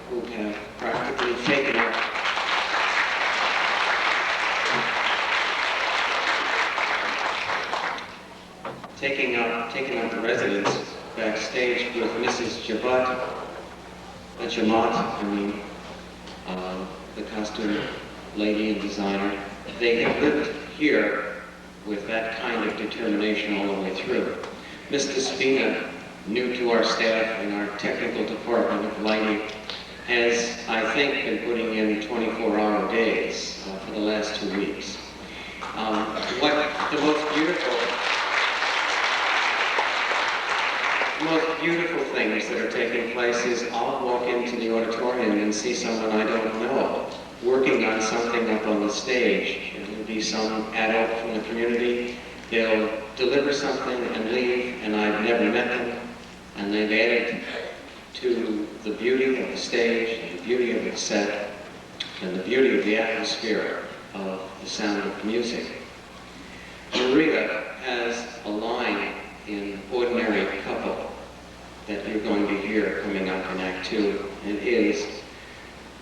who have practically taken up the residence backstage with Mrs. Jamat, the costume lady and designer. They have lived here with that kind of determination all the way through. Mr. Spina, new to our staff in our technical department of lighting, has, I think, been putting in 24-hour days for the last 2 weeks. What the most beautiful things that are taking place is I'll walk into the auditorium and see someone I don't know working on something up on the stage. It'll be some adult from the community. They'll deliver something and leave, and I've never met them, and they've added to the beauty of the stage, and the beauty of the set, and the beauty of the atmosphere of the sound of music. Maria has a line in Ordinary Couple that you're going to hear coming up in Act 2. It is,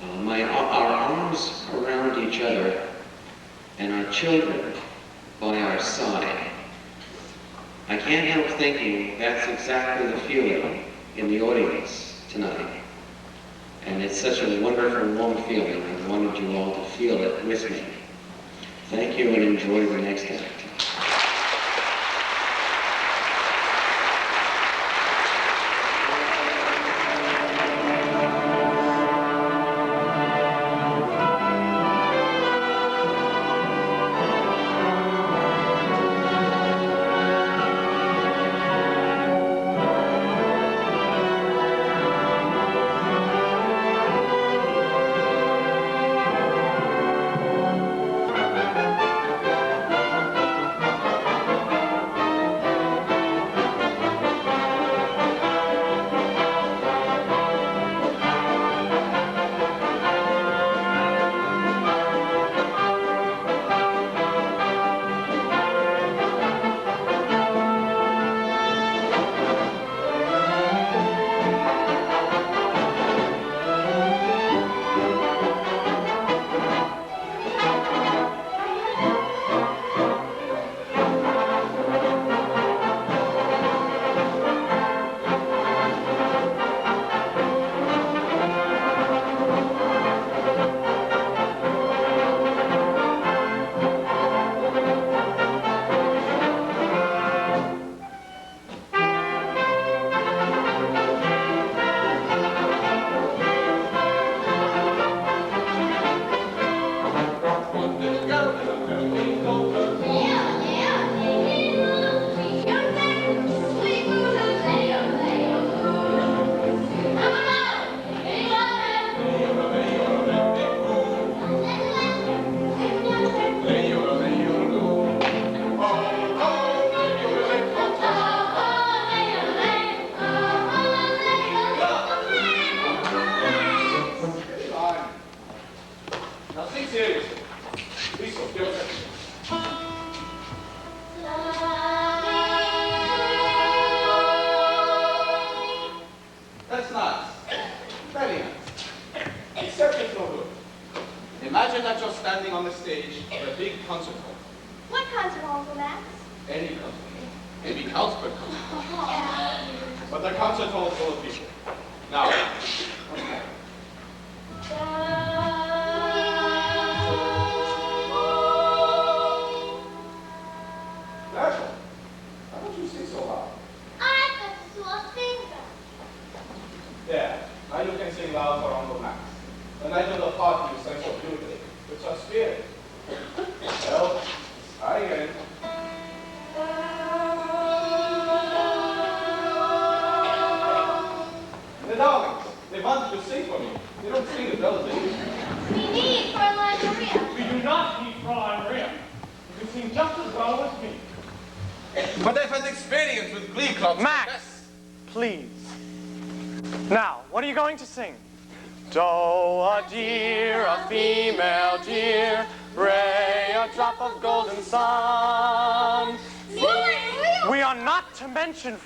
our arms around each other and our children by our side. I can't help thinking that's exactly the feeling in the audience tonight. And it's such a wonderful, warm feeling. I wanted you all to feel it with me. Thank you and enjoy the next act.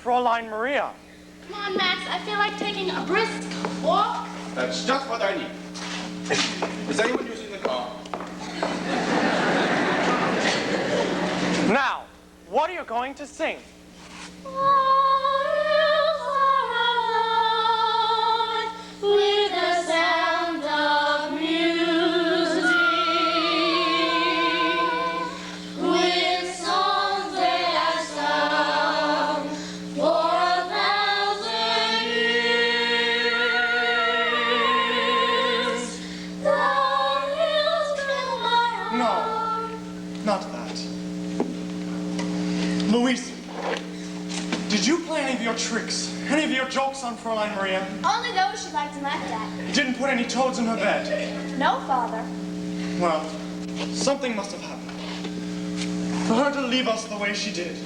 Fraulein Maria. Come on, Max. I feel like taking a brisk walk. That's just what I need. Is anyone using the car? Now, what are you going to sing? With the sound of music, with songs they have sung for 1,000 years. The hills fill my heart. Not that. Louise, did you play any of your tricks? Any of your jokes on Fräulein Maria? Only those she liked and laughed at. You didn't put any toads in her bed? No, Father. Well, something must have happened for her to leave us the way she did.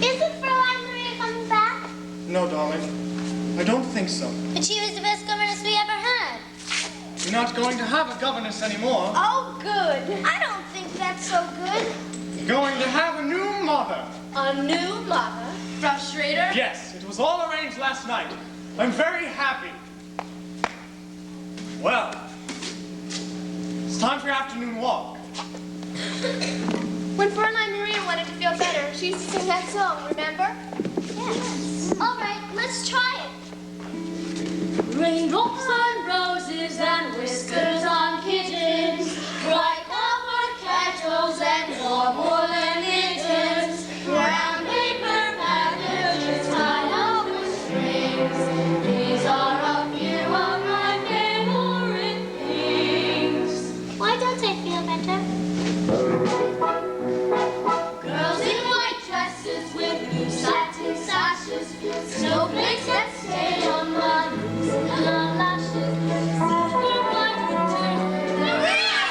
Isn't Fräulein Maria coming back? No, darling. I don't think so. But she was the best governess we ever had. You're not going to have a governess anymore. Oh, good. I don't think that's so good. You're going to have a new mother. A new mother? Frustrator? Yes, it was all arranged last night. I'm very happy. Well, it's time for your afternoon walk. When Fräulein Maria wanted to feel better, she used to sing that song, remember? Yes. All right, let's try it. Raindrops on roses and whiskers on kittens, bright copper kettles and warm woolen mittens, brown paper packages tied up with strings. These are a few of my favorite things. Why don't I feel better? Girls in white dresses with blue satin sashes, snowflakes that stay on my lips and eyelashes, silver white return. Maria!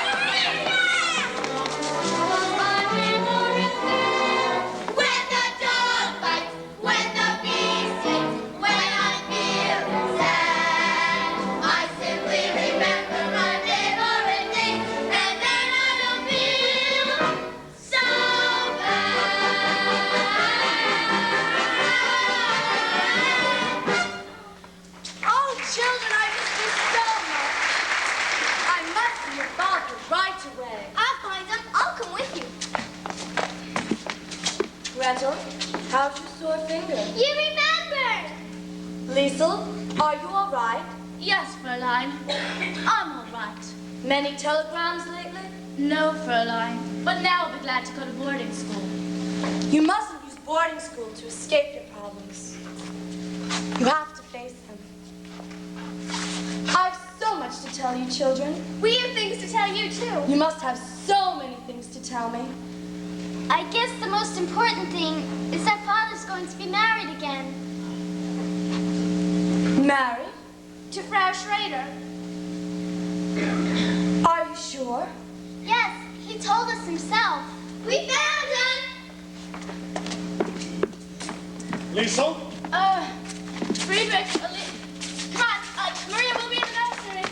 My favorite thing. When the dog bites, when the bee stings, when I'm feeling sad, I simply remember my favorite thing, and then I don't feel so bad. Oh, children, I miss you so much. I must see your father right away. I'll find them. I'll come with you. Gretel, how's your sore finger? You remember? Liesel, are you all right? Yes, Fräulein. I'm all right. Many telegrams lately? No, Fräulein. But now I'll be glad to go to boarding school. You mustn't use boarding school to escape your problems. You have to face them. I've so much to tell you, children. We have things to tell you, too. You must have so many things to tell me. I guess the most important thing is that Father's going to be married again. Married? To Frau Schrader. Are you sure? Yes, he told us himself. We found him! Liesel? Friedrich, come on. Maria will be in the nursery.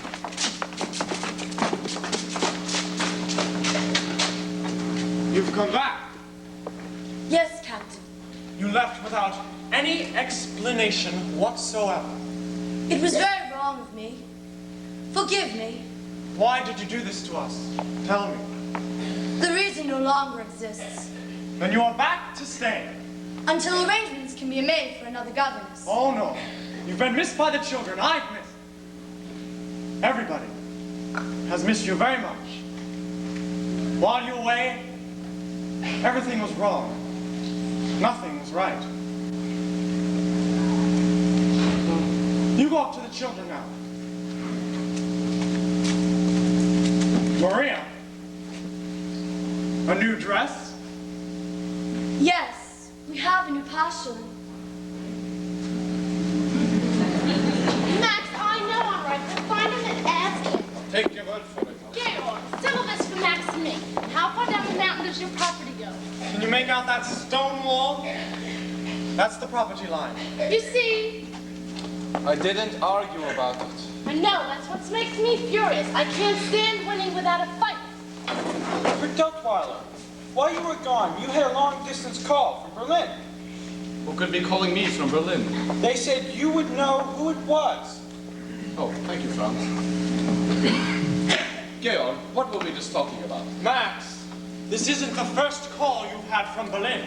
You've come back. Yes, Captain. You left without any explanation whatsoever. It was very wrong of me. Forgive me. Why did you do this to us? Tell me. The reason no longer exists. Then you are back to stay. Until arrangements can be made for another governess. Oh no. You've been missed by the children. I've missed. Everybody has missed you very much. While you were away, everything was wrong. Nothing was right. You go up to the children now. Maria, a new dress? Yes, we have a new postulate. Max, I know I'm right. We'll find him and ask him. Take your word for it. Georg, settle this for Max and me. How far down the mountain does your property go? Can you make out that stone wall? That's the property line. You see, I didn't argue about it. I know, that's what makes me furious. I can't stand winning without a fight. Rick Duckweiler, while you were gone, you had a long-distance call from Berlin. Who could be calling me from Berlin? They said you would know who it was. Oh, thank you, Franz. Georg, what were we just talking about? Max, this isn't the first call you've had from Berlin.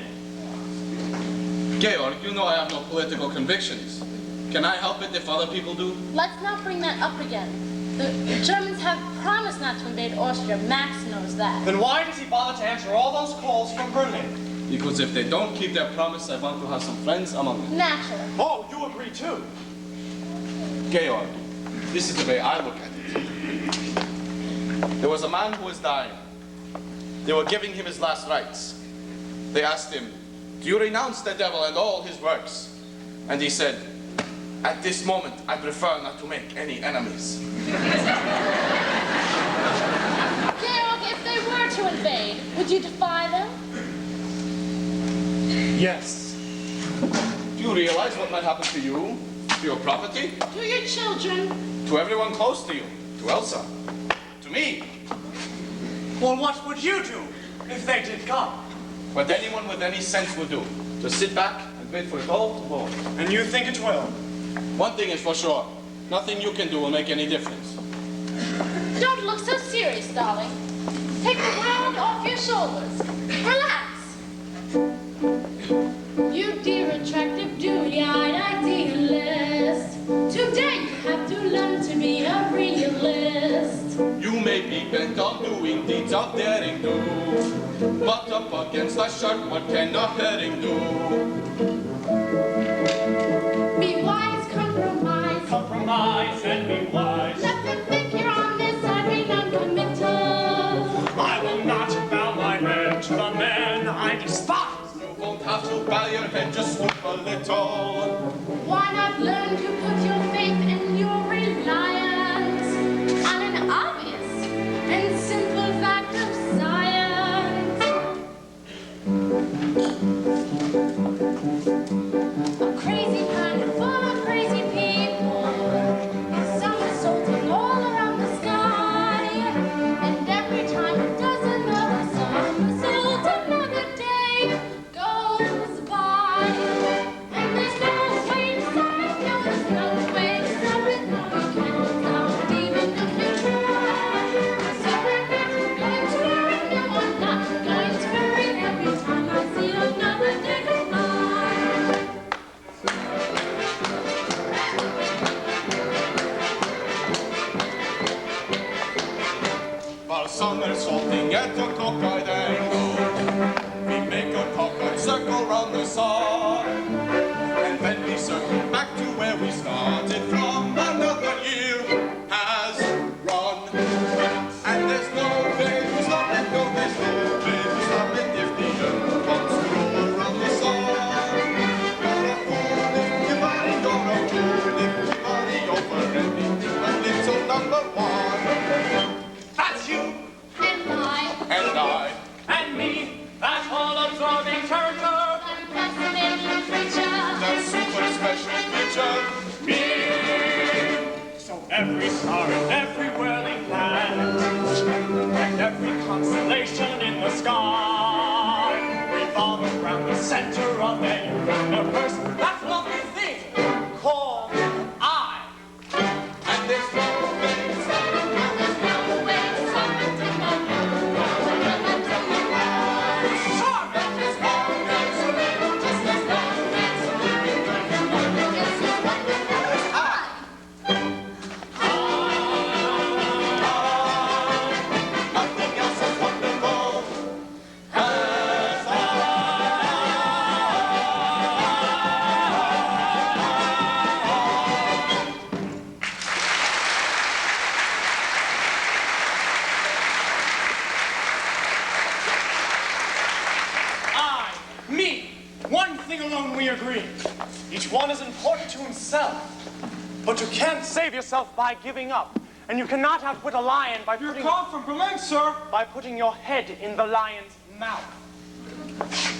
Georg, you know I have no political convictions. Can I help it if other people do? Let's not bring that up again. The Germans have promised not to invade Austria. Max knows that. Then why does he bother to answer all those calls from Berlin? Because if they don't keep their promise, I want to have some friends among them. Naturally. Oh, you agree too. Georg, this is the way I look at it. There was a man who was dying. They were giving him his last rites. They asked him, "Do you renounce the devil and all his works?" And he said, "At this moment, I prefer not to make any enemies." Georg, if they were to invade, would you defy them? Yes. Do you realize what might happen to you, to your property, To your children. to everyone close to you, to Elsa, to me? Well, what would you do if they did come? What anyone with any sense would do. Just sit back and wait for it all to go. And you think it will? One thing is for sure. Nothing you can do will make any difference. Don't look so serious, darling. Take the world off your shoulders. Relax. You dear, attractive, dewy-eyed idealist. Today you have to learn to be a realist. You may be bent on doing deeds of daring do, but up against a shark, what can a herring do? Be wise, compromise. Compromise and be wise. Let them think you're on this side, be non-committal. I will not bow my head to the man I despise. You won't have to bow your head, just swoop a little. Why not learn to put your faith and your reliance on an obvious and simple fact of science? A crazy planet full of crazy people, somersaulting all around the sky, and every time it does another somersault, another day goes by. And there's no way to stop it, no, there's no way to stop it, no, you can't stop it even if you try. So we're not going to worry, no, I'm not going to worry every time I see another day go by. While somersaulting at a cockeyed angle, we make a cockeyed circle round the sun. And when we circle back to where we started from, another year has run. And there's no way to stop it, no, there's no way to stop it if the earth wants to roll from the sun. Gonna fool everybody, gonna fool everybody over anything but little number one. That's you And And I. and me, that all-absorbing character. that fascinating creature. That super special creature. Me. So every star and every whirling planet and every constellation in the sky revolve around the center of the universe. That lovely thing called I. And there's no way to stop it. There's no way to stop it, no, no, no, no, no, no, no. Sorry. Just as long as you live, just as long as you live, just as long as I. Nothing else is wonderful. I, me, one thing alone we agree. Each one is important to himself. But you can't save yourself by giving up. And you cannot outwit a lion by You're putting, called from Berlin, sir. by putting your head in the lion's mouth.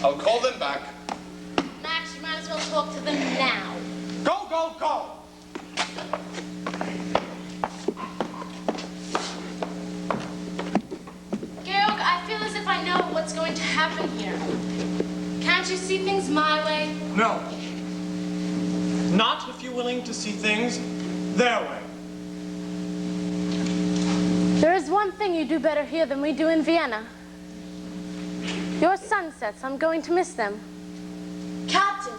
I'll call them back. Max, you might as well talk to them now. Go, go, go! Georg, I feel as if I know what's going to happen here. Can't you see things my way? No. Not if you're willing to see things their way. thing you do better here than we do in Vienna. Your sunsets, I'm going to miss them. Captain!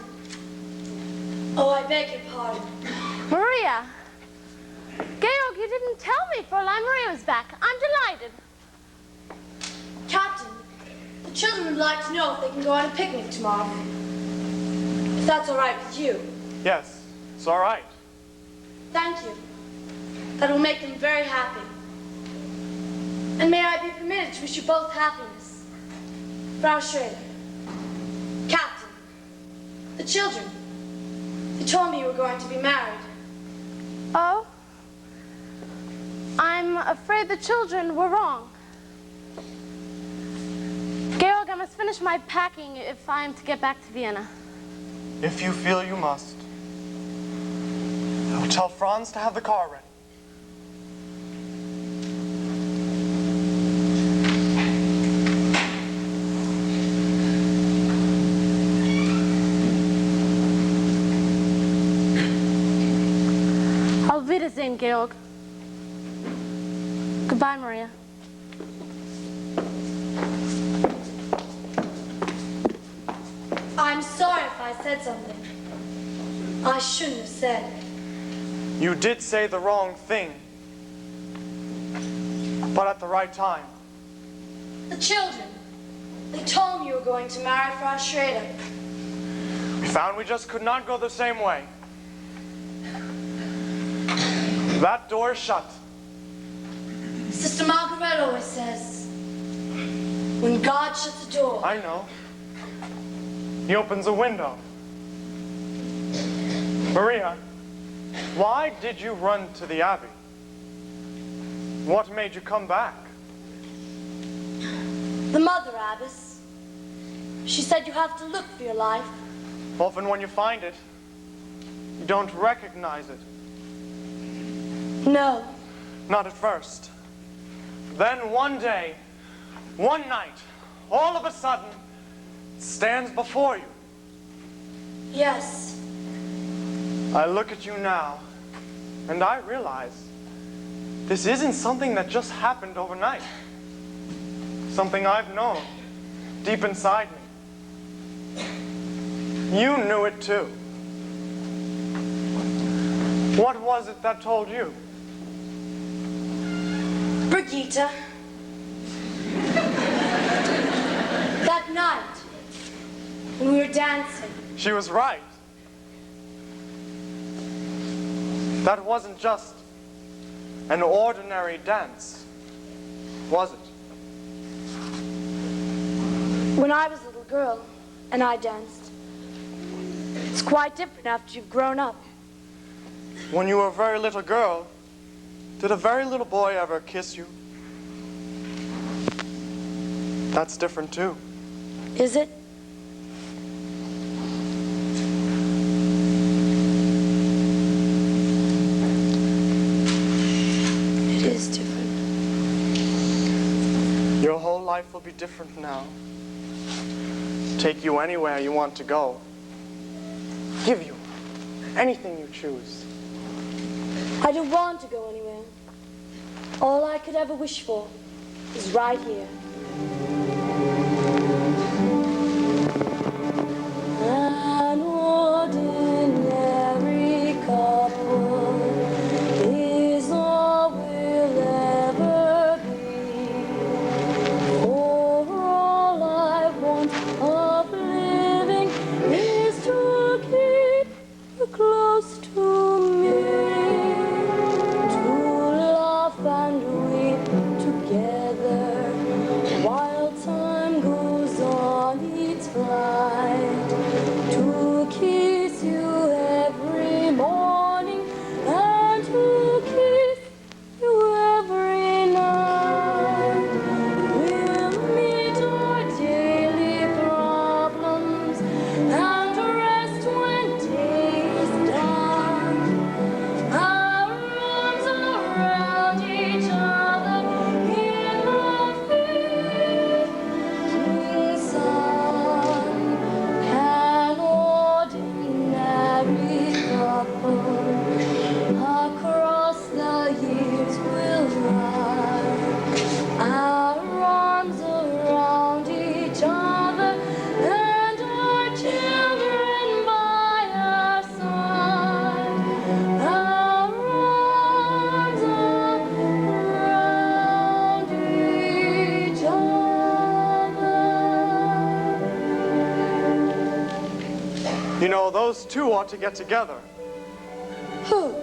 Oh, I beg your pardon. Maria! Georg, you didn't tell me Fräulein Maria was back. I'm delighted. Captain, the children would like to know if they can go on a picnic tomorrow. If that's all right with you. Yes, it's all right. Thank you. That will make them very happy. And may I be permitted to wish you both happiness. Frau Schrader. Captain, the children. They told me you were going to be married. Oh? I'm afraid the children were wrong. Georg, I must finish my packing if I am to get back to Vienna. If you feel you must. I will tell Franz to have the car ready. Auf Wiedersehen, Georg. Goodbye, Maria. I'm sorry if I said something I shouldn't have said. You did say the wrong thing, but at the right time. The children. They told me you were going to marry Frau Schrader. We found we just could not go the same way. That door is shut. Sister Margaret always says, when God shuts a door. I know. He opens a window. Maria, why did you run to the Abbey? What made you come back? The mother abbess. She said you have to look for your life. Often when you find it, you don't recognize it. No. Not at first. Then one day, one night, all of a sudden, it stands before you. Yes. I look at you now, and I realize this isn't something that just happened overnight. Something I've known deep inside me. You knew it too. What was it that told you? Brigitte. That night, when we were dancing. She was right. That wasn't just an ordinary dance, was it? When I was a little girl and I danced, it's quite different after you've grown up. When you were a very little girl, did a very little boy ever kiss you? That's different too. Is it? It is different. Your whole life will be different now. Take you anywhere you want to go. Give you anything you choose. I don't want to go anywhere. All I could ever wish for is right here. An ordinary couple is all we'll ever be. For all I want of living is to keep you close to me, to laugh and weep together those two ought to get together. Who?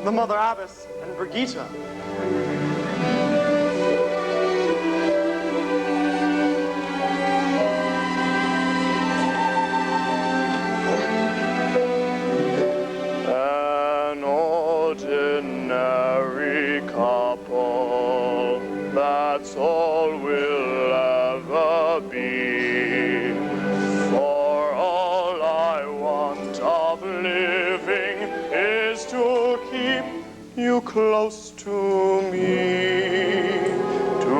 The Mother Abbess and Brigitte. An ordinary couple, that's all we'll ever be. For all I want of living is to keep you close to me, to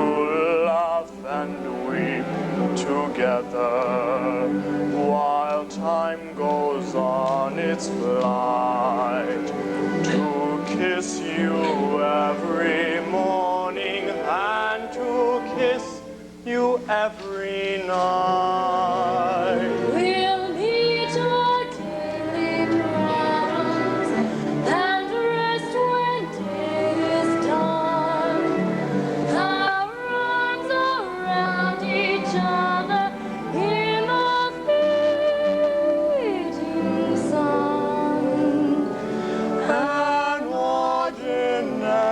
laugh and weep together while time goes on its flight, to kiss you every morning and to kiss you every night. We'll meet our daily problems and rest when day is done. Our arms around each other in the fading sun. An ordinary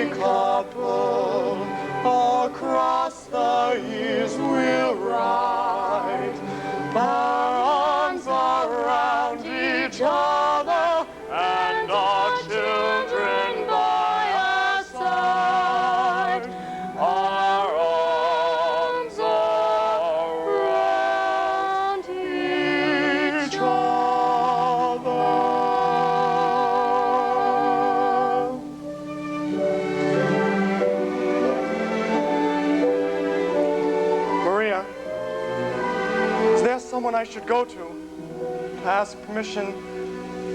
couple, across the years we'll ride, our arms around each other and our children by our side. Our arms around each other. Maria, is there someone I should go to ask permission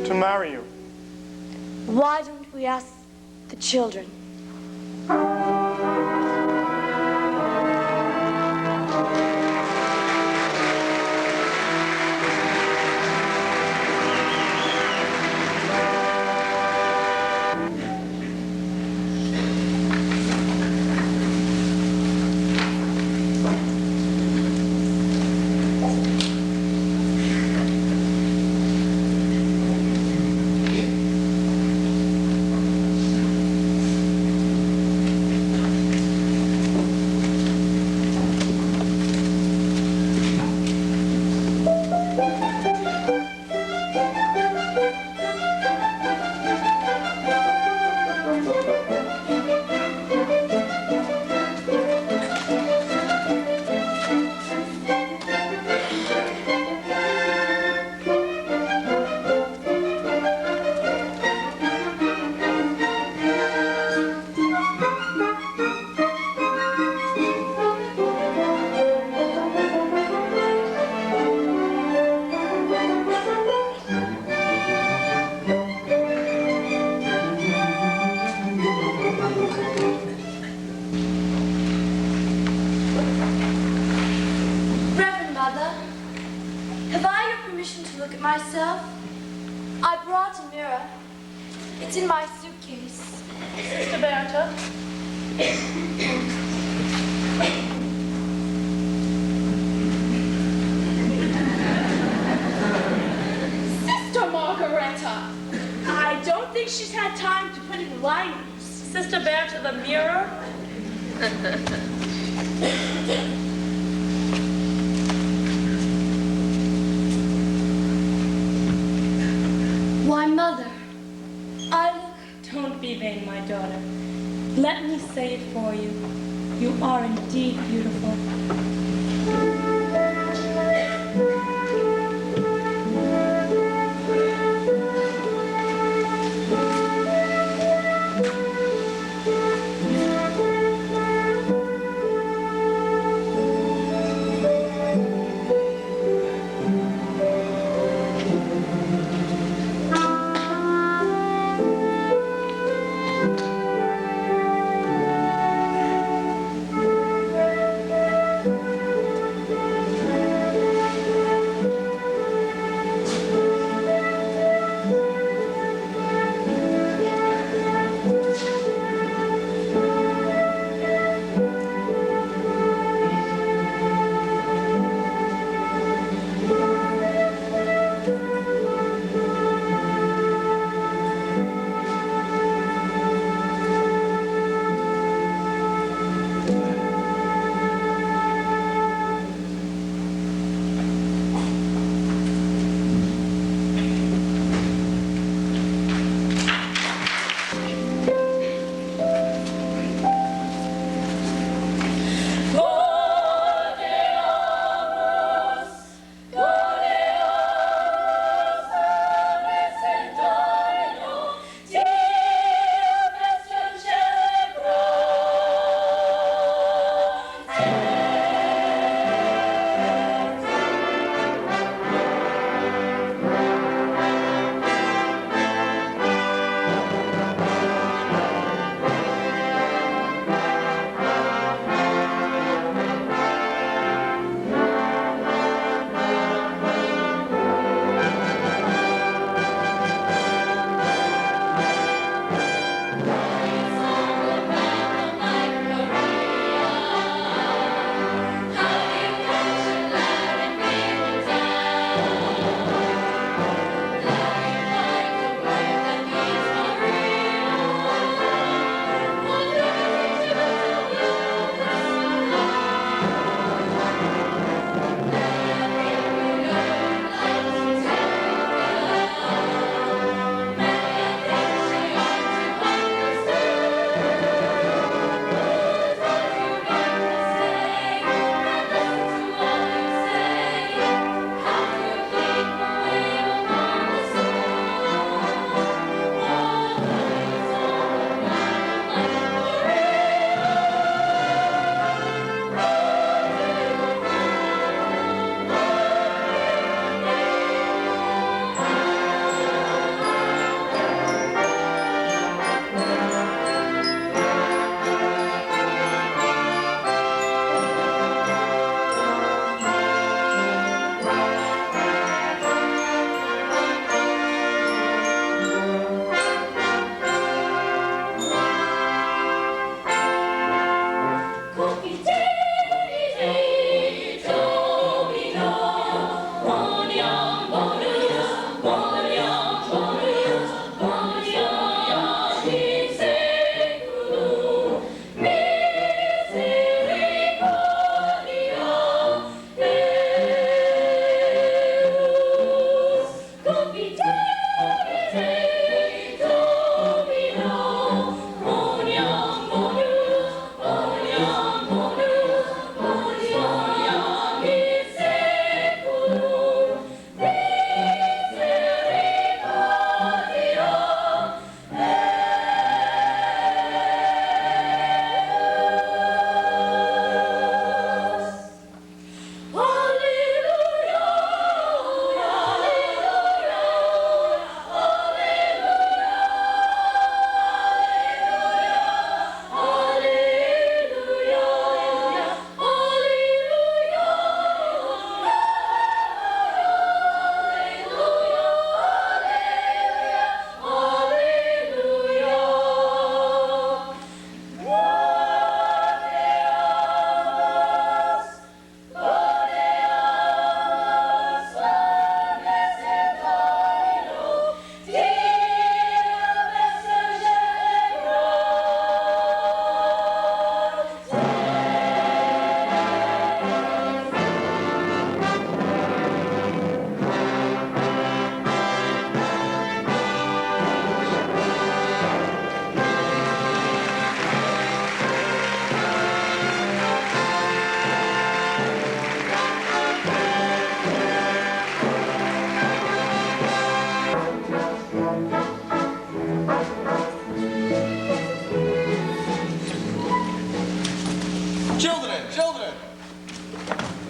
to marry you? Why don't we ask the children? Reverend Mother, have I your permission to look at myself? I brought a mirror. It's in my suitcase. Sister Bertha. Sister Margaretta. I don't think she's had time to put in linings. Sister Bertha, the mirror. Why, Mother, I look... Don't be vain, my daughter. Let me say it for you. You are indeed beautiful.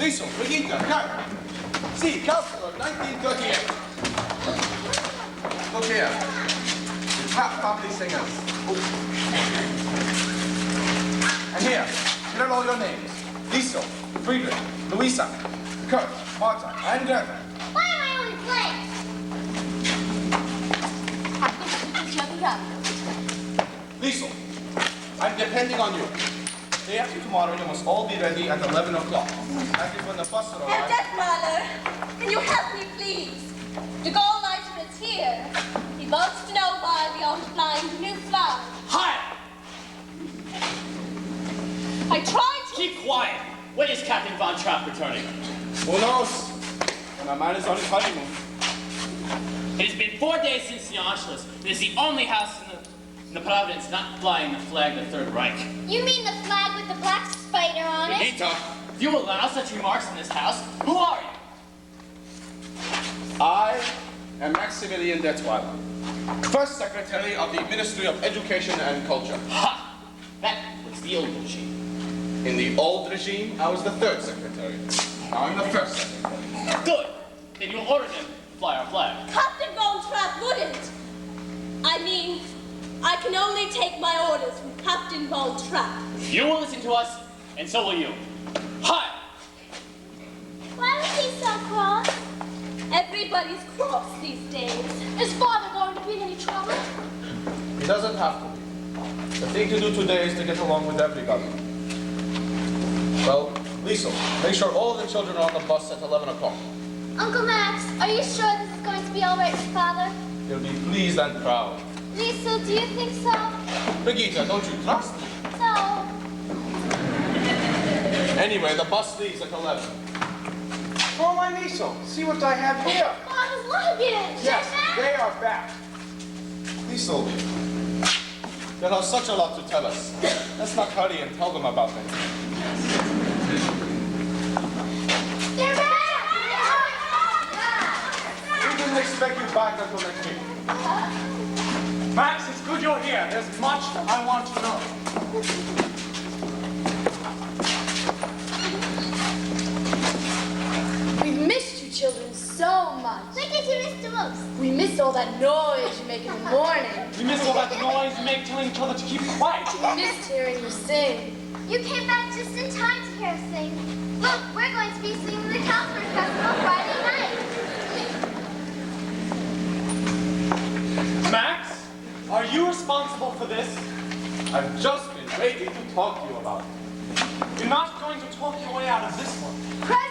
Liesel, Brigitte, kijk. See, Counselor, 1938. Look here. The Trap Family Singers. And here are all your names. Liesel, Friedrich, Louisa, Kurt, Martha, and Greta. Why am I only playing? Liesel, I'm depending on you. Day after tomorrow, you must all be ready at 11 o'clock. That is when the bus will Herr arrive. Detweiler, can you help me, please? The Gauleiter is here. He wants to know why we aren't flying the new flag. Hi! I tried to... Keep quiet. When is Captain Von Trapp returning? Who knows? When a man is on his honeymoon. It has been 4 days since the Anschluss. It is the only house in the province not flying the flag of the Third Reich. You mean the flag with the black spider on it? Benita, If you allow such remarks in this house, who are you? I am Maximilian Detweiler, First Secretary of the Ministry of Education and Culture. Ha! That was the old regime. In the old regime, I was the third secretary. Now I'm the first secretary. Good. Then you'll order them to fly our flag. Captain Von Trapp wouldn't. I mean, I can only take my orders from Captain Von Trapp. You will listen to us, and so will you. Hi! Why was he so cross? Everybody's cross these days. Is Father going to be in any trouble? He doesn't have to be. The thing to do today is to get along with everybody. Well, Liesel, make sure all the children are on the bus at 11 o'clock. Uncle Max, are you sure this is going to be all right with Father? He'll be pleased and proud. Lisa, do you think so? Brigitte, don't you trust me? So, Anyway, the bus leaves at 11. Fräulein Liesel, see what I have here. Father's luggage! Yes, they are back. Liesel, you'll have such a lot to tell us. Let's not hurry and tell them about things. They're back! We didn't expect you back until next week. Max, it's good you're here. There's much I want to know. We've missed you children so much. What did you miss the most? We missed all that noise you make in the morning. We miss all that noise you make telling each other to keep quiet. We missed hearing you sing. You came back just in time to hear us sing. Look, we're going to be singing the Calvary Festival Friday night. Max, are you responsible for this? I've just been waiting to talk to you about it. You're not going to talk your way out of this one. Present!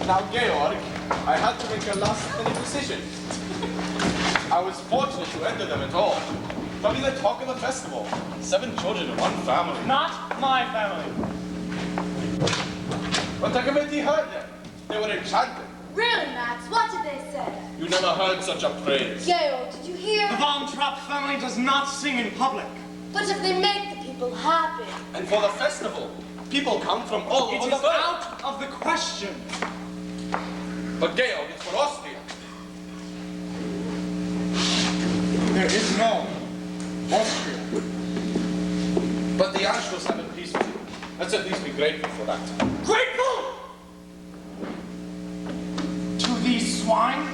Now, Georg, I had to make a last-minute decision. I was fortunate to enter them at all. Probably the talk of the festival. 7 children in one family. Not my family. But the committee heard them. They were enchanted. Really, Max? What did they say? You never heard such a praise. Gail, did you hear? The Von Trapp family does not sing in public. But if they make the people happy. And for the festival, people come from all It over is the world. out of the question. But Georg, it's for Austria. There is no Austria. But the Anschluss have been peaceful. Let's at least be grateful for that. Grateful to these swine.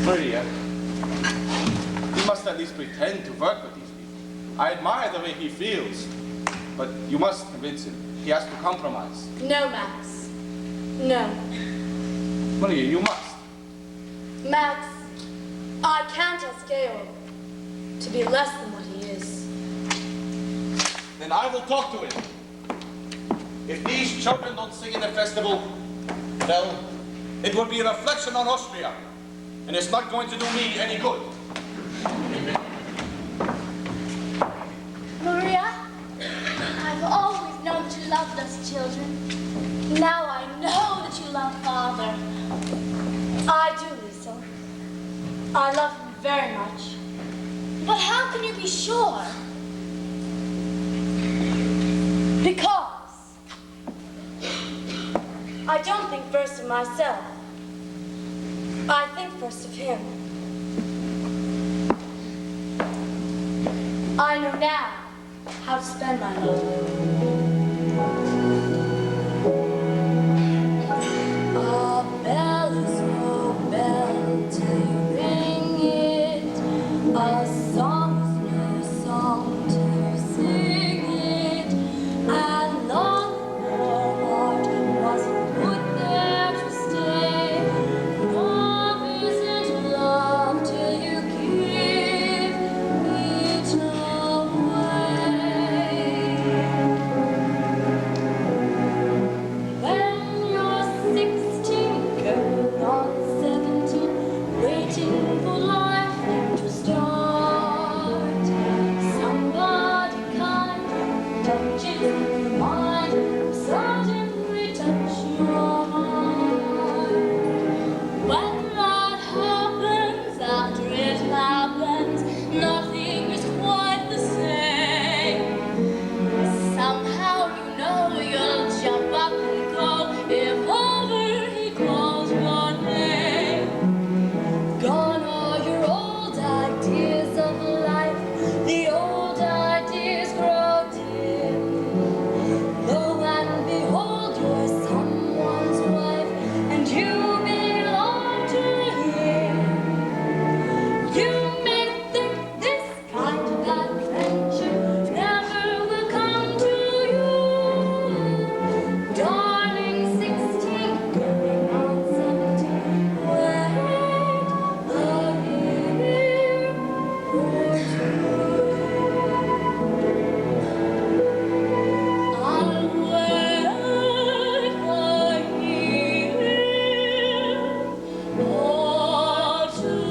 Maria, you must at least pretend to work with these people. I admire the way he feels, but you must convince him. He has to compromise. No, Max. No. Maria, you must. Max, I can't ask Gail to be less than what he is. Then I will talk to him. If these children don't sing in the festival, well, it will be a reflection on Austria, and it's not going to do me any good. Maria, I've always known that you loved us children. Now I know that you love Father. I do, Lisa. I love him very much. But how can you be sure? Because I don't think first of myself. I think first of him. I know now how to spend my life. A bell is no bell till you ring it. A song is no song till you sing it. And love in your heart wasn't put there to stay. Love isn't love till you give it away. When you're 16, going on 17, waiting for life to start. Somebody kind touches your mind, suddenly touch your heart. When that happens, after it happens, nothing is quite the same. Somehow you know you'll jump up and go if ever he calls your name. Gone are your old ideas of life, the old ideas grow dim. Lo and behold, you're someone's wife, and you belong to him. You may think this kind of adventure never will come to you. Darling, 16, going on 17, wait a year or two. I'll wait a year or two.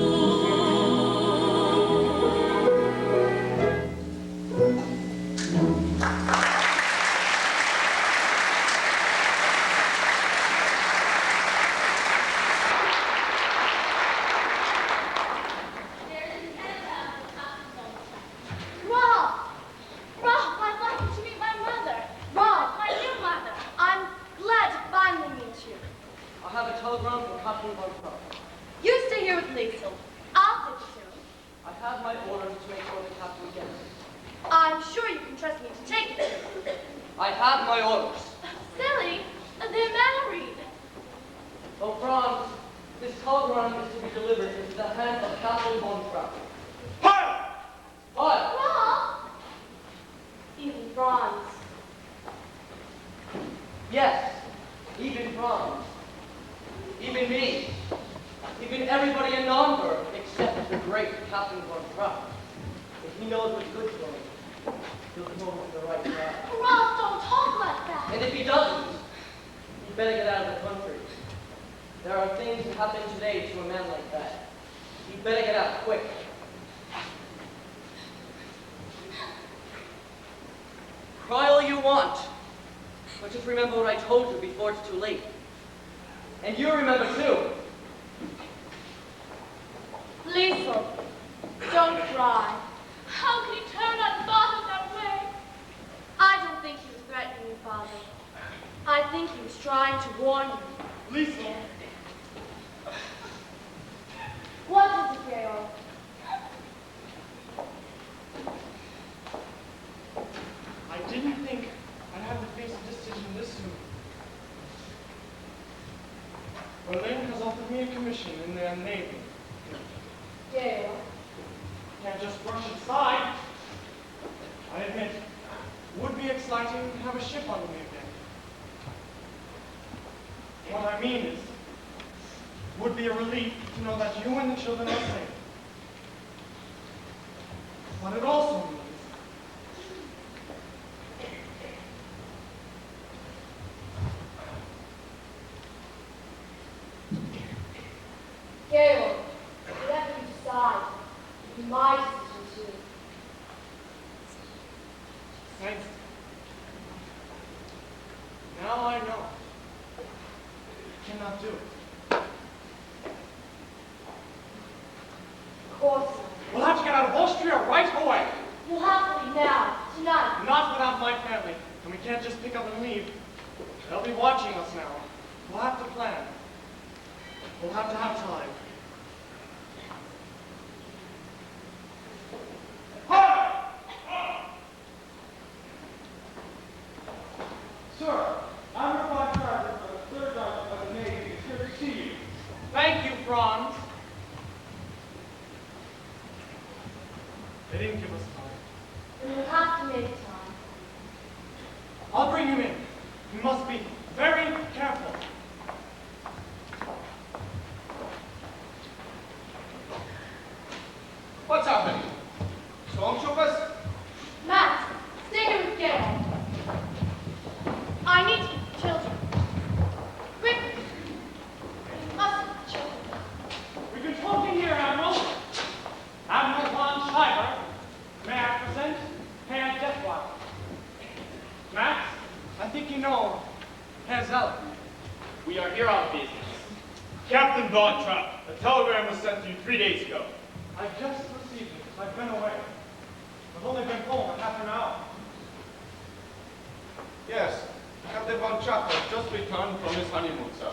Rob! Rob, I'd like you to meet my mother. Rob, My new mother. I'm glad to finally meet you. I'll have a telegram from Captain Von Trapp. You stay here with Liesl. I'll take it to him. I have my orders to make sure the captain gets it. I'm sure you can trust me to take it to him. I have my orders. Silly, they're married. Oh, Franz, this telegram is to be delivered into the hands of Captain Von Trapp. Fire! What? Rob! Even Franz. Yes, even Franz. Even me. Even everybody in Nürnberg except the great Captain Von Trapp. If he knows what's good for me, he'll come over to the right track. Rob, don't talk like that. And if he doesn't, you better get out of the country. There are things that happen today to a man like that. You better get out quick. Cry all you want, but just remember what I told you before it's too late. And you remember too. Liesl, don't cry. How could he turn out father that way? I don't think he was threatening you, Father. I think he was trying to warn you. Liesl, What is it, Georg? I didn't think I'd have to face a decision this soon. Berlin has offered me a commission in their navy. Georg. Can't just brush it aside. I admit, would be exciting to have a ship under me again. What I mean is, would be a relief to know that you and the children are safe. But it also means Georg, whatever you decide, it'll be my decision too. thanks. Now I know. I cannot do it. Of course not. We'll have to get out of Austria right away. You'll have to leave now, tonight. Not without my family. And we can't just pick up and leave. They'll be watching us now. We'll have to plan. We'll have to have time. Sir, I'm your vice sergeant of the 3rd Sergeant of the Navy. It's here to see you. Thank you, Franz. They didn't give us time. Then you'll have to make time. I'll bring him in. We must be very careful. What's happening? Stormtroopers? Matt, stay here with Gail. I need to eat the children. Quickly. We must eat the children. We've been talking here, Admiral. Admiral von Schreiber. May I present Herr Detweiler. Max, I think you know Herr Zeller. We are here on business. Captain Von Trapp, a telegram was sent to you 3 days ago. I just received it. I've been away. I've only been home a half an hour. Yes. Captain Von Trapp has just returned from his honeymoon, sir.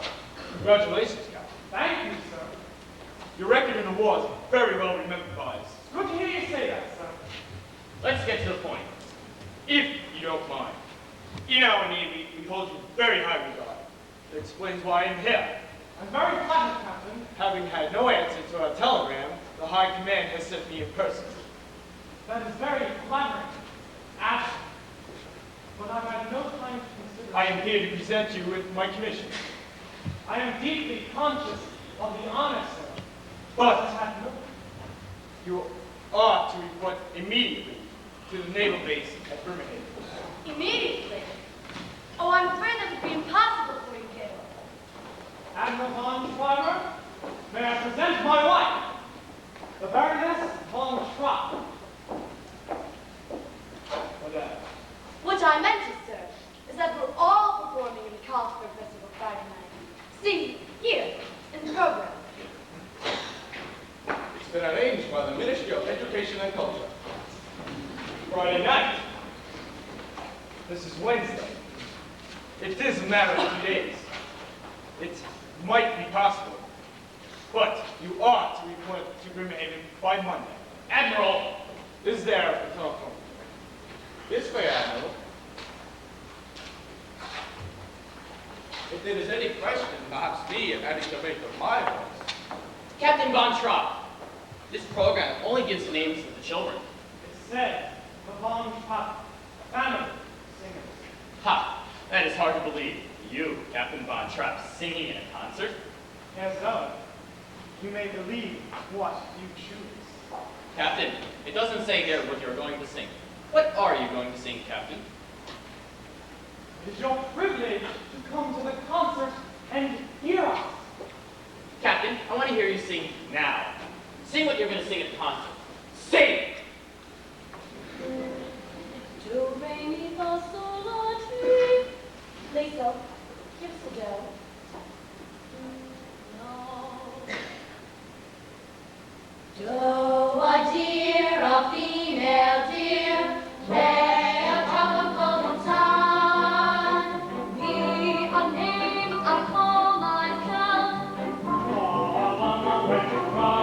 Congratulations, Captain. Thank you, sir. Your record in the war is very well remembered by us. Good to hear you say that, sir. Let's get to the point. If you don't mind, in our Navy, we hold you very high regard. That explains why I'm here. I'm very flattered, Captain. Having had no answer to our telegram, the High Command has sent me in person. That is very flattering. Ask. But I've had no time to consider. I am here to present you with my commission. I am deeply conscious of the honor, sir. But I've had no. you ought to report immediately to the naval base at Birmingham. Immediately. Oh, I'm afraid that would be impossible for you, Gail. Admiral von Schreiber, may I present my wife, the Baroness von Trapp. What I meant to say is that we're all performing in the Carlsberg Festival Friday night. See, here, in the program. It's been arranged by the Ministry of Education and Culture. Friday night. This is Wednesday. It is a matter of 2 days. It might be possible, but you ought to report to Birmingham by Monday. Admiral, Is there a telephone? This way, Admiral. If there is any question, perhaps me and adding the weight of my voice. Captain Von Trapp, this program only gives names of the children. It said the von Trapp family singers. Ha! That is hard to believe. You, Captain Von Trapp, singing in a concert? Herr Zeller, you may believe what you choose. Captain, it doesn't say here what you're going to sing. What are you going to sing, Captain? It is your privilege to come to the concert and hear us. Captain, I want to hear you sing now. Sing what you're going to sing at the concert. Sing! Do, re, mi, fa, sol, la, ti. Lisa, give us a do. No. Do, a deer, a female deer, play a tropical time. Me, a name I call myself. All on the way to run.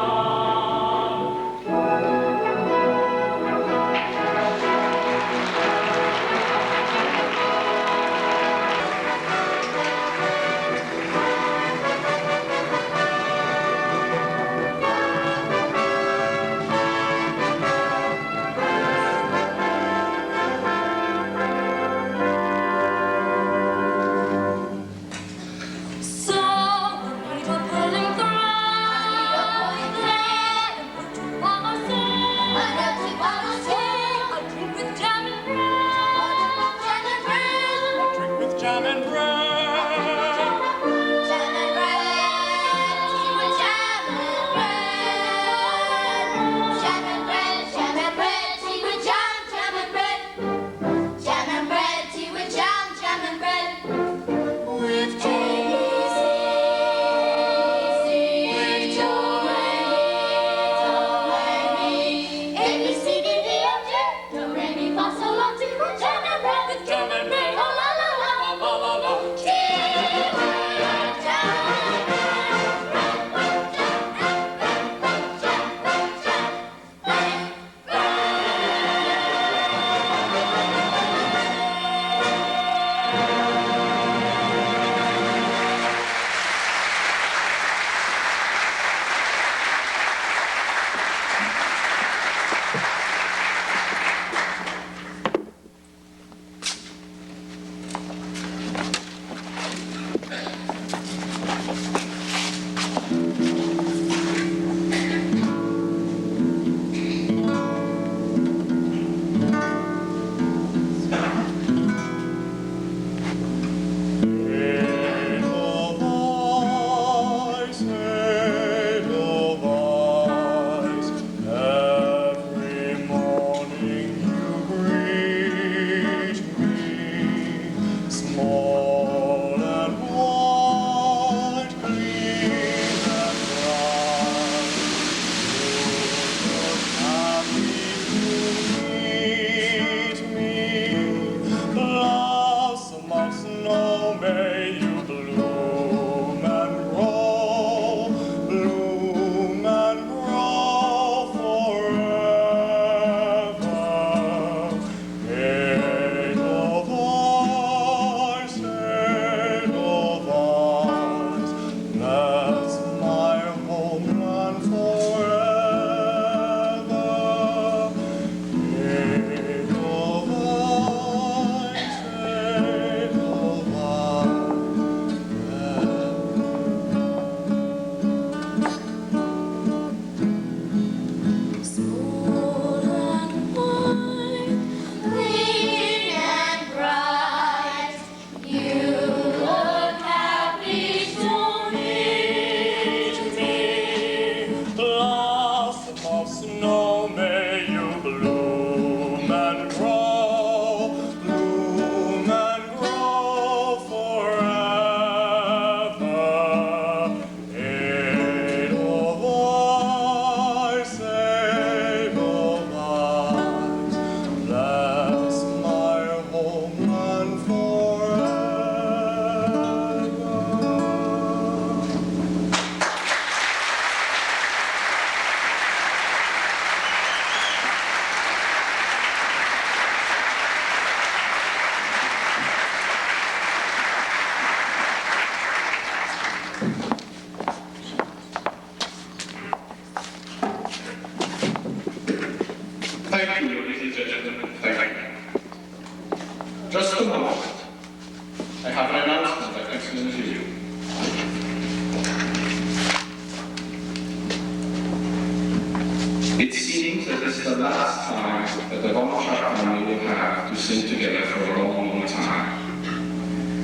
It seems that this is the last time that the Von Trapp family will have to sing together for a long, long time.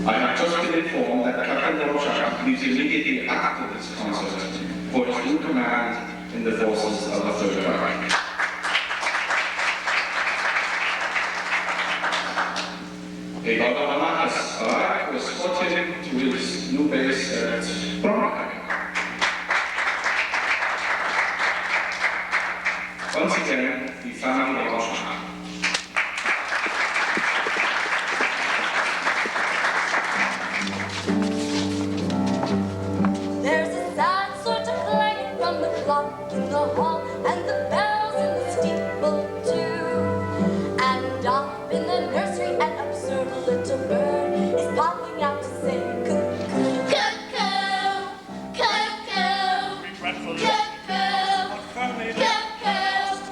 I have just been informed that Captain Von Trapp leaves immediately after this concert for his new command in the forces of the Third Reich. A Donovan has arrived to escort him to his new base at Bromheim. Once again, the family of Ogden. There's a sad sort of clanging from the clock in the hall, and the bells in the steeple too. And up in the nursery, an absurd little bird is popping out to say cuckoo. Cuckoo, cuckoo, Regretful cuckoo, what family cuckoo.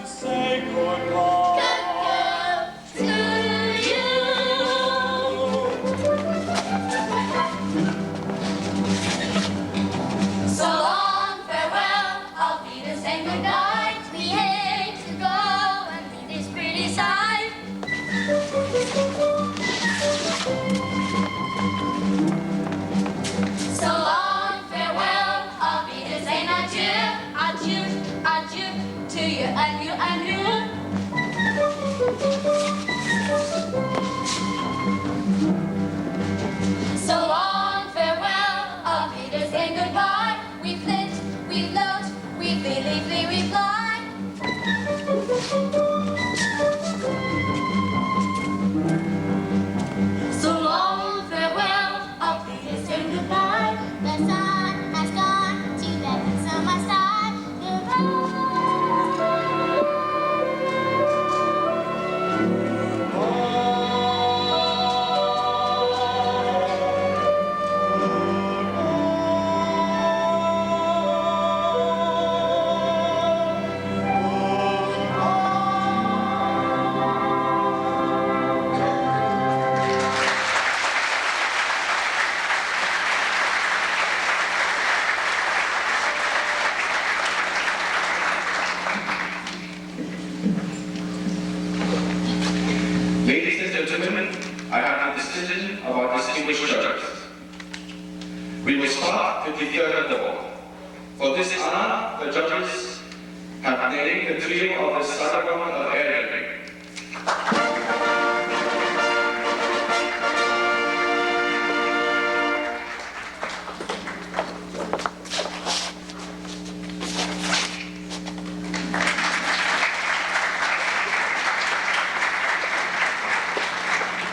to say goodbye. To you. So long, farewell, I'll be the same goodnight. We hate to go and leave this pretty side. So long, farewell, I'll be the same adieu, adieu, adieu to you and you and you. So long, farewell, I'll be there saying goodbye. We flit, we float, we flee, we fly. So long, farewell, I'll be there saying goodbye. The sun has gone to bed and so must I. Goodbye. Ladies and gentlemen, I have the decision of our distinguished judges. We will start with the third level. For this honor, the judges have named the trio of the Sargon of Erling.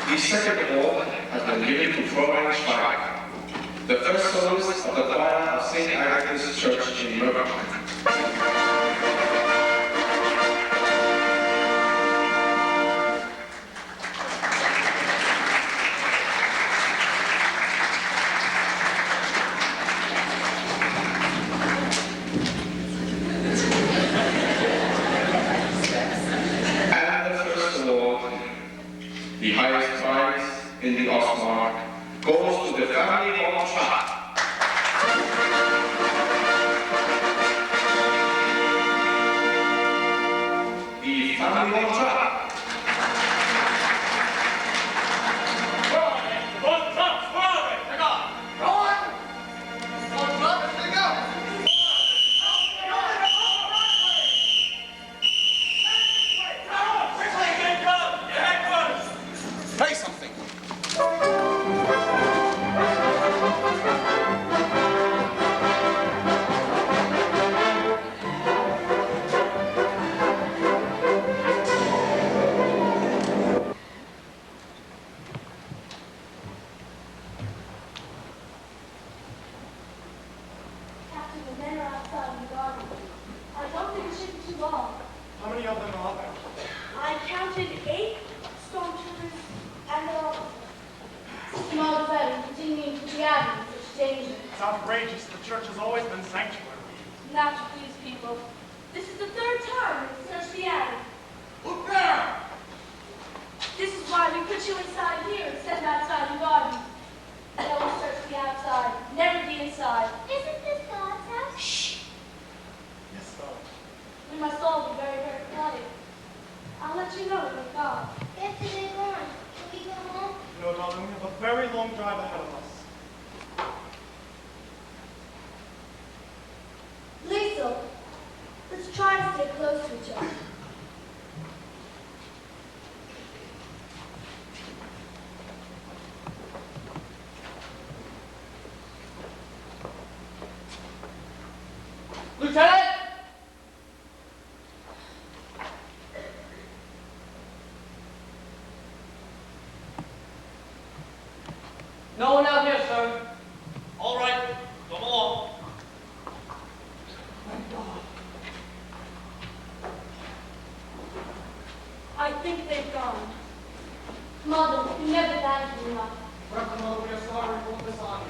The second award has been given to Fräulein Schweig, the first soloist of the choir of St. Agnes Church in Merck. And the first award, the highest prize in the Ostmark, goes to the family of Trapp. The family of Trapp. Say something. Captain, the men are outside in the garden. I don't think it should be too long. How many of them are there? I counted 8 stormtroopers and their officers. Small threat and continuing to the avenue in such danger. It's outrageous. The church has always been sanctuary. Not to please people. This is the 3rd time we've searched the avenue. Look there! This is why we put you inside here instead of outside the garden. We always search the outside, never the inside. Isn't this God's house? Shh. Yes, though. We must all be very stay close to each other. Lieutenant! No one out here, sir. All right, come along. I think they've gone. Mother, you never thanked me enough. Reverend Mother, we are sorry for this honor.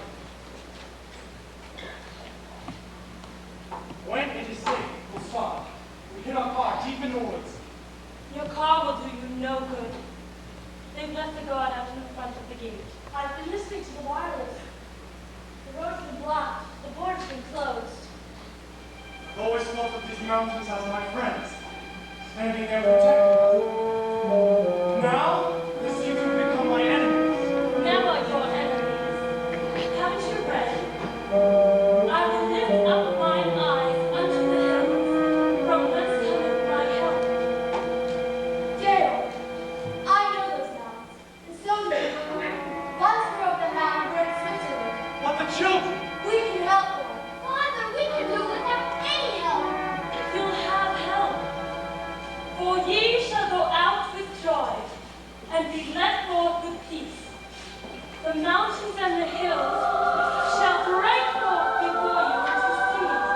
When it is safe, we'll stop. We cannot fire deep in the woods. Your car will do you no good. They've left the guard out in the front of the gate. I've been listening to the wireless. The road's been blocked. The border's been closed. I've always thought of these mountains as my friends, standing there protecting us. Now, they seem to have become my enemies. Never your enemies. Haven't you read? I will lift up mine eyes unto the hills, from whence cometh my help. Dale, I know those mountains, and so do you. Once we're up the mountain, we're in Switzerland. But the children! We can help them. Father, we can do it without any help. You'll have help. For ye shall go out with joy, and be led forth with peace. The mountains and the hills shall break forth before you into singing.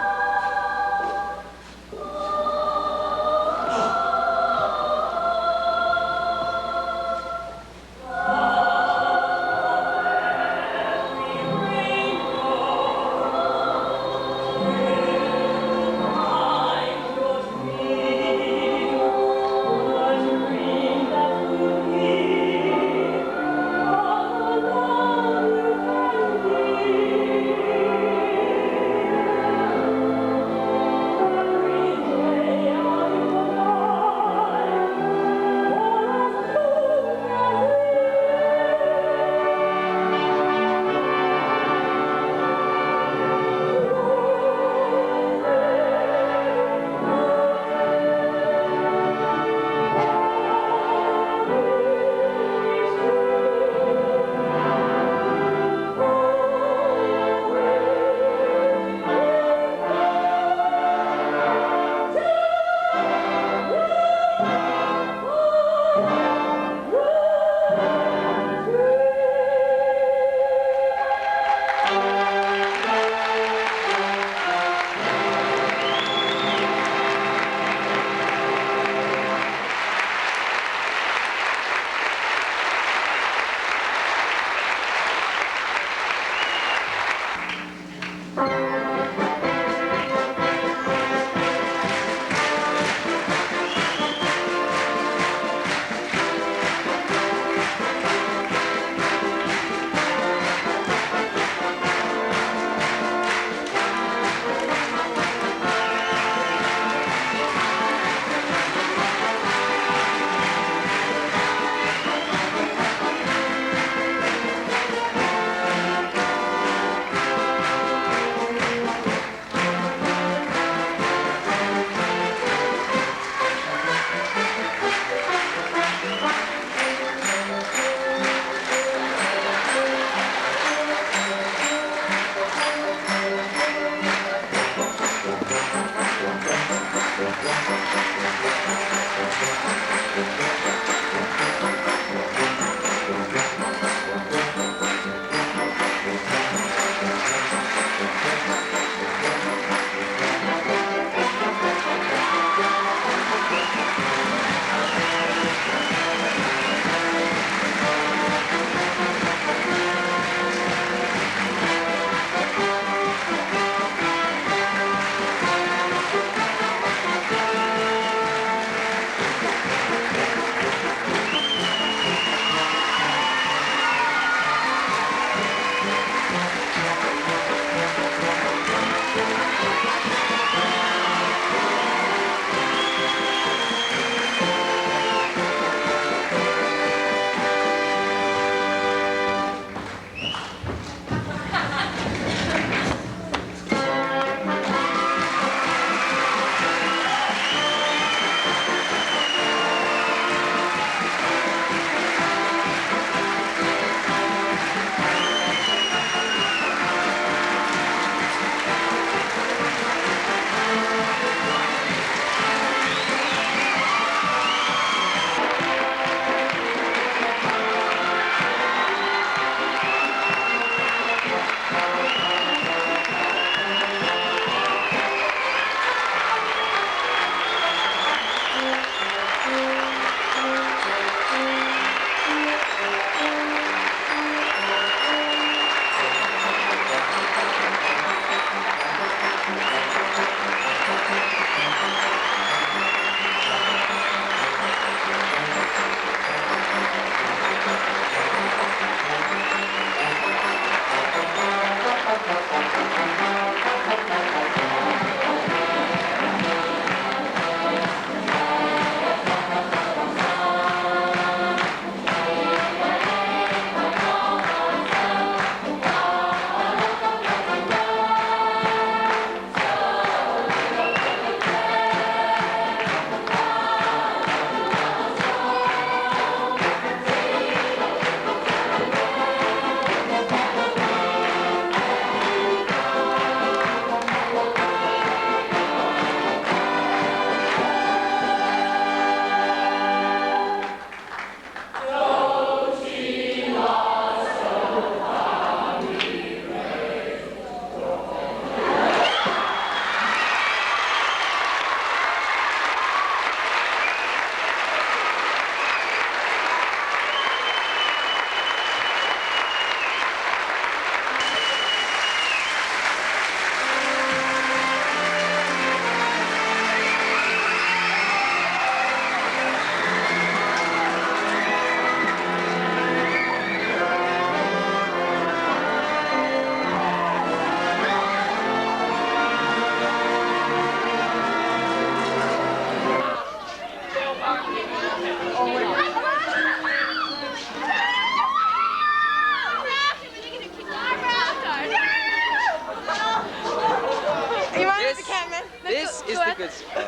This is the good stuff.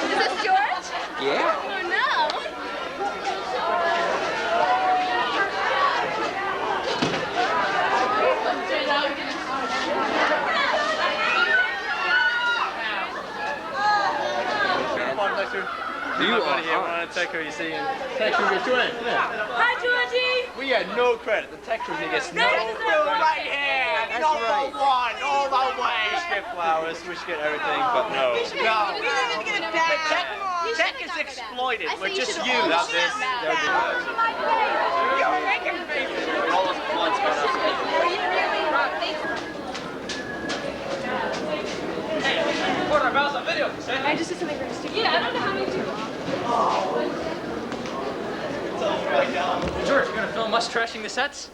Is this George? Yeah. Oh, no. You are here. Want to take her, you see, and take her your twin. Hi, Georgie. We had no credit. The tech room gets no Right here. That's right. One, all the way. We should get flowers. We should get everything, but no. We didn't even get it back. Tech is exploited. I We're say you just should used. all That's this. You're making faces. All those bloods got us. What about some video? I just did something very stupid. Yeah, I don't know how many people. George, you gonna film us trashing the sets?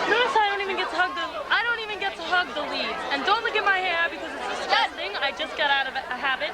Notice I don't even get to hug the leads. And don't look at my hair because it's disgusting. I just got out of a habit.